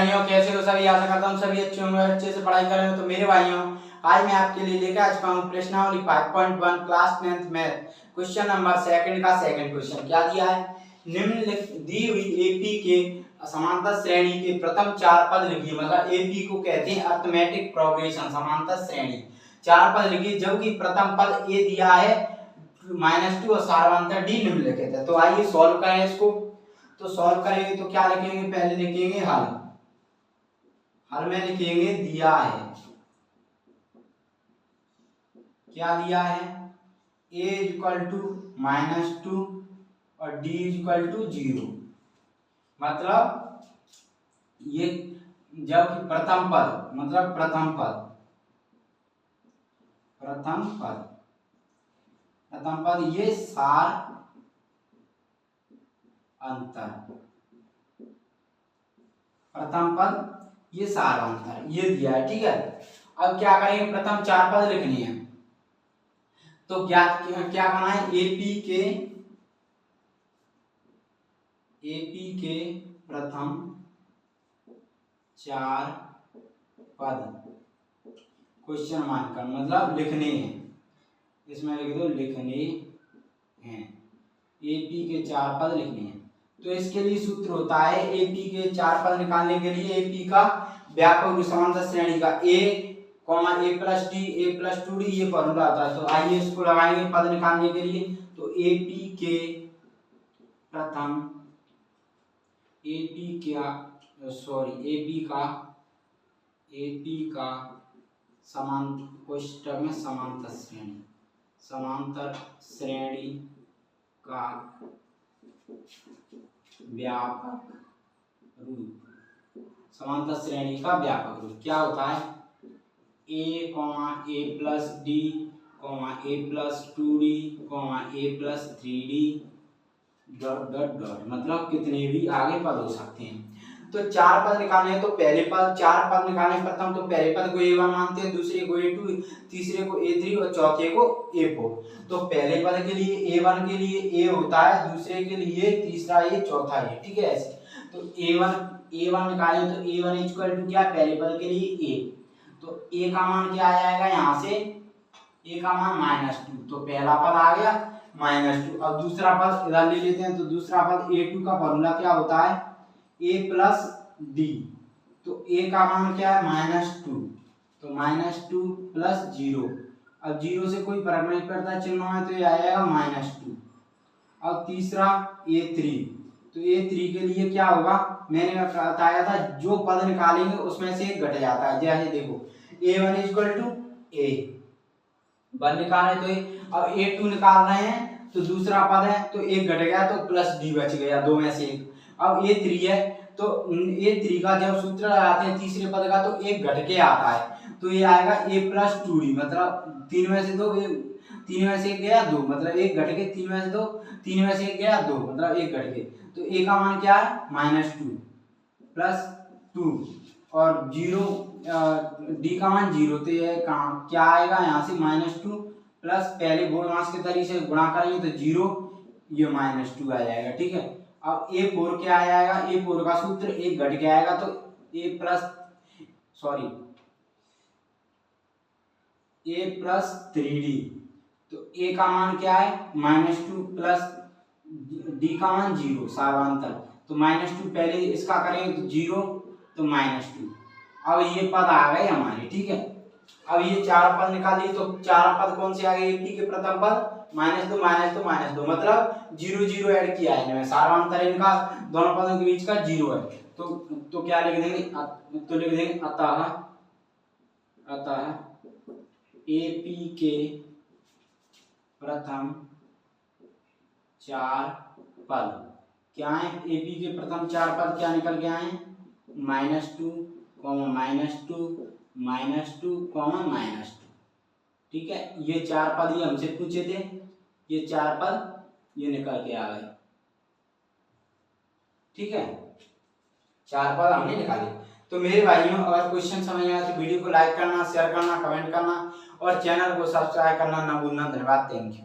भाइयों, कैसे हो सभी? आशा करता हूँ सभी अच्छे होंगे, अच्छे से पढ़ाई कर रहे हो। तो मेरे भाइयों, आज मैं आपके लिए लेकर आ चुका हूँ प्रश्नावली 5.1 class 10th math question number second का सेकंड क्वेश्चन। क्या दिया है? निम्नलिखित दी हुई एपी के समांतर श्रेणी के प्रथम चार पद लिखिए। मतलब एपी को कहते हैं अरिथमेटिक प्रोग्रेशन, समांतर श्रेणी। चार पद लिखिए, जबकि प्रथम पद ए दिया है -2 और सारांतर डी निम्नलिखित है। तो आइए सॉल्व करें इसको। तो सॉल्व करेंगे तो क्या लिखेंगे? पहले लिखेंगे हल। हल में लिखेंगे दिया है। क्या दिया है? a = -2 और d = 0। मतलब ये जब प्रथम पद, मतलब प्रथम पद ये सार अंतर, प्रथम पद ये सार अंतर ये दिया है। ठीक है, अब क्या करेंगे? प्रथम चार पद लिखनी है। तो क्या करना है? एपी के प्रथम चार पद क्वेश्चन मानकर, मतलब लिखने हैं। इसमें लिख दो लिखने हैं। एपी के चार पद लिखने हैं। तो इसके लिए सूत्र होता है, एपी के चार पद निकालने के लिए एपी का व्यापक समांतर श्रेणी का a, a+d, a+2d ये फॉर्मूला होता है। तो आइए इसको लगाएंगे पद निकालने के लिए। तो एपी का कोष्ठक में समांतर श्रेणी का व्यापक रूप, समांतर श्रेणी का व्यापक रूप क्या होता है? a, a+d, a+2d, a+3d dot dot dot, मतलब कितने भी आगे पद हो सकते हैं। तो चार पद निकालने हैं। तो पहले पद, चार पद निकालने प्रथम तो पहले पद को a1 मानते हैं, दूसरे को a2, तीसरे को a3 और चौथे को a4। तो पहले पद के लिए a1 के लिए a होता है, दूसरे के लिए तीसरा a, चौथा a। ठीक है, ऐसे। तो a1 निकालें तो a1 = क्या? पहले पद के लिए a। तो a का मान क्या आ जाएगा? यहाँ से a का मान -2। तो पहला पद आ गया -2। अब दूसरा पद इधर ले लेते हैं। तो दूसरा पद a2 का फॉर्मूला क्या होता है? a+d। तो a का मान क्या है? -2। तो -2 + 0। अब 0 से कोई फर्क नहीं पड़ता चिन्ह में, तो ये आएगा -2। अब तीसरा a3। तो a3 के लिए क्या होगा? मैंने बताया था, जो पद निकालेंगे उसमें से एक घट जाता है। जैसे देखो a1 = a, 1 निकाले तो अब a2 निकाल रहे हैं तो दूसरा पद है तो एक घट गया, तो +d बच गया, दो में से एक। अब a3 है तो a3 का जब सूत्र लगाते हैं तीसरे पद का, तो एक घट के आता है। तो ये आएगा a+2d, मतलब 3 में से 2, 3 में से 1 गया 2, मतलब एक घट के 3 में से 2, 3 में से 1 गया 2, मतलब एक घट के। तो a का मान क्या है? -2 + 2 और 0, d का मान 0। तो ये क्या आएगा? यहाँ से -2 प्लस पहले बोर्डमास के तरीके से गुणा करेंगे तो 0, ये -2 आ जाएगा। ठीक है, अब a4 क्या आ जाएगा? a4 का सूत्र एक घट के आएगा, तो a+3d। तो a का मान क्या है? -2 प्लस d का मान 0, सारांतर। तो -2 पहले इसका करेंगे तो 0, तो -2। अब ये पद आ गए हमारे। ठीक है, अब ये चार पद निकालिए। तो चार पद कौन से आ गए? एपी के प्रथम पद -2 -2 मतलब 0 0 ऐड किया है इनमें, सारांतर इनका दोनों पदों के बीच का 0 है। तो क्या लिख देंगे? तो लिख देंगे अतः एपी के प्रथम चार पद क्या है? एपी के प्रथम चार पद क्या निकल के आए? -2, -2, -2, -2। ठीक है, ये चार पद ये हमसे पूछे थे, ये चार पद ये निकल के आ गए। ठीक है, चार पद हमने निकाले। तो मेरे भाइयों, अगर क्वेश्चन समझ में आया तो वीडियो को लाइक करना, शेयर करना, कमेंट करना और चैनल को सब्सक्राइब करना ना भूलना। धन्यवाद, थैंक यू।